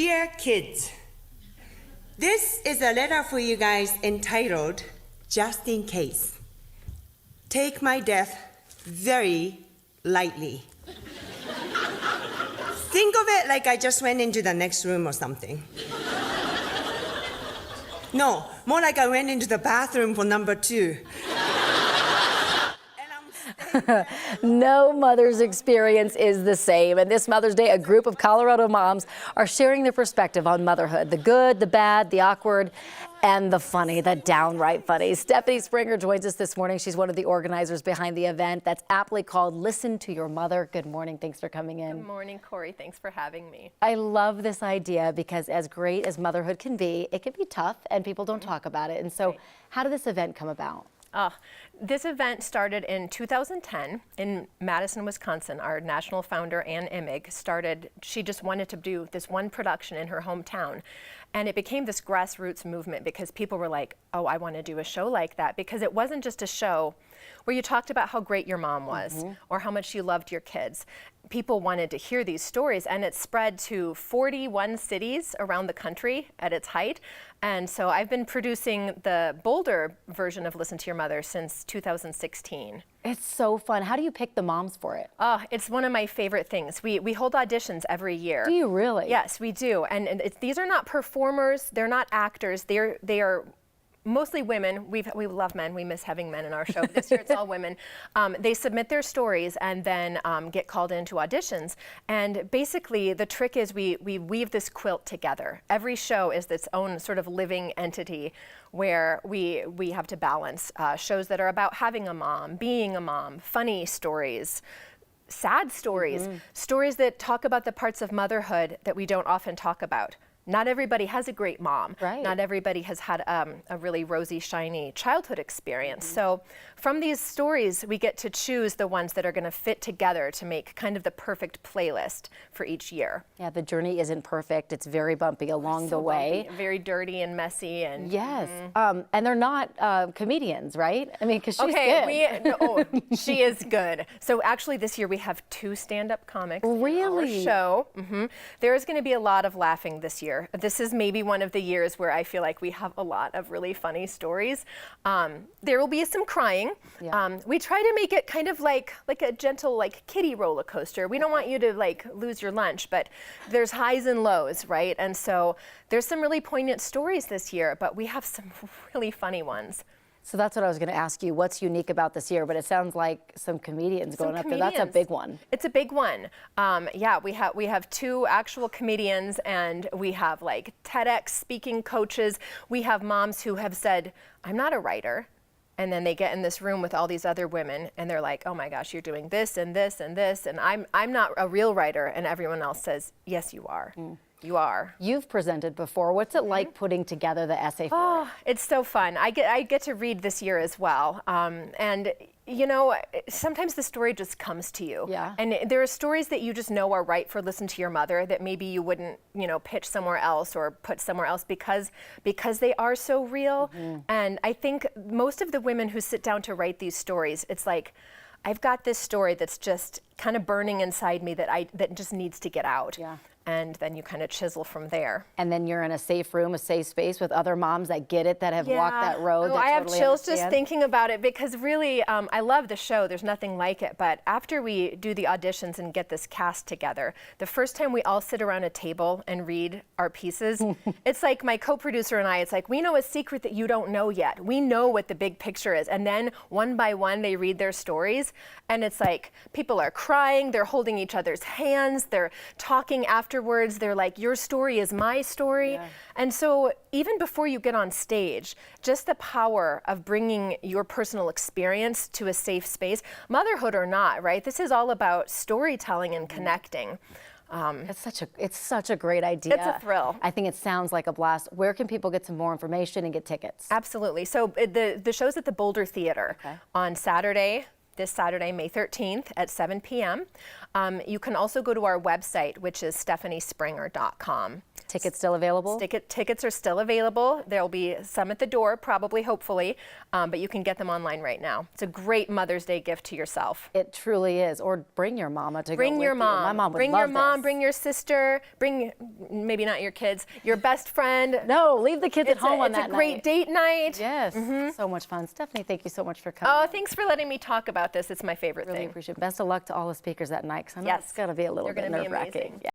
Dear kids, this is a letter for you guys entitled, Just in Case. Take my death very lightly. Think of it like I just went into the next room or something. No, more like I went into the bathroom for number 2. No mother's experience is the same. And this Mother's Day, a group of Colorado moms are sharing their perspective on motherhood, the good, the bad, the awkward, and the funny, the downright funny. Stephanie Springer joins us this morning. She's one of the organizers behind the event that's aptly called Listen to Your Mother. Good morning. Thanks for coming in. Good morning, Corey. Thanks for having me. I love this idea because as great as motherhood can be, it can be tough and people don't talk about it. And so how did this event come about? This event started in 2010 in Madison, Wisconsin. Our national founder, Ann Immig, she just wanted to do this one production in her hometown. And it became this grassroots movement because people were like, oh, I want to do a show like that. Because it wasn't just a show where you talked about how great your mom was or how much you loved your kids. People wanted to hear these stories, and it spread to 41 cities around the country at its height. And so I've been producing the Boulder version of Listen to Your Mother since 2016. It's so fun. How do you pick the moms for it? It's one of my favorite things. We hold auditions every year. Do you really? Yes, we do. And these are not performers. They're not actors. They are mostly women. We love men. We miss having men in our show. This year it's all women. They submit their stories and then get called into auditions. And basically the trick is we weave this quilt together. Every show is its own sort of living entity where we have to balance shows that are about having a mom, being a mom, funny stories, sad stories, stories that talk about the parts of motherhood that we don't often talk about. Not everybody has a great mom. Right. Not everybody has had a really rosy, shiny childhood experience. So from these stories, we get to choose the ones that are going to fit together to make kind of the perfect playlist for each year. Yeah, the journey isn't perfect. It's very bumpy along the way. Bumpy, very dirty and messy. And yes, and they're not comedians, right? I mean, because she's good. She is good. So actually this year we have 2 stand-up comics really? in our show. There is going to be a lot of laughing this year. This is maybe one of the years where I feel like we have a lot of really funny stories. There will be some crying. Yeah. We try to make it kind of like a gentle, like kiddie roller coaster. We don't want you to like lose your lunch, but there's highs and lows, right? And so there's some really poignant stories this year, but we have some really funny ones. So that's what I was going to ask you. What's unique about this year? But it sounds like some comedians going up there. That's a big one. It's a big one. Yeah, we have 2 actual comedians, and we have like TEDx speaking coaches. We have moms who have said, I'm not a writer. And then they get in this room with all these other women and they're like, oh my gosh, you're doing this and this and this. And I'm not a real writer. And everyone else says, yes, you are. You are. You've presented before. What's it like putting together the essay for it? It's so fun. I get to read this year as well. And you know, sometimes the story just comes to you. Yeah. And there are stories that you just know are right for Listen to Your Mother that maybe you wouldn't, pitch somewhere else or put somewhere else because they are so real. And I think most of the women who sit down to write these stories, it's like, I've got this story that's just kind of burning inside me that just needs to get out. Yeah. And then you kind of chisel from there. And then you're in a safe room, a safe space with other moms that get it, that have walked that road. I have totally chills understand. just thinking about it because really, I love the show. There's nothing like it. But after we do the auditions and get this cast together, the first time we all sit around a table and read our pieces, it's like my co-producer and I, it's like, we know a secret that you don't know yet. We know what the big picture is. And then one by one, they read their stories. And it's like, people are crying, they're holding each other's hands, they're talking afterwards. They're like, your story is my story. Yeah. And so even before you get on stage, just the power of bringing your personal experience to a safe space, motherhood or not, right? This is all about storytelling and connecting. It's such a great idea. It's a thrill. I think it sounds like a blast. Where can people get some more information and get tickets? Absolutely. So the show's at the Boulder Theater on this Saturday, May 13th at 7 p.m. You can also go to our website, which is stephaniespringer.com. Tickets still available? Tickets are still available. There'll be some at the door, probably, hopefully, but you can get them online right now. It's a great Mother's Day gift to yourself. It truly is. Or bring your mama to Bring go your with mom. you. My mom would bring love your mom. this. Bring your sister. Bring maybe not your kids. Your best friend. No, leave the kids at home on that It's a great night. date night. Yes, so much fun. Stephanie, thank you so much for coming. Oh, thanks for letting me talk about this. It's my favorite Really thing. appreciate it. Best of luck to all the speakers that night, because I know it's going to be a little They're bit gonna be nerve-wracking. amazing.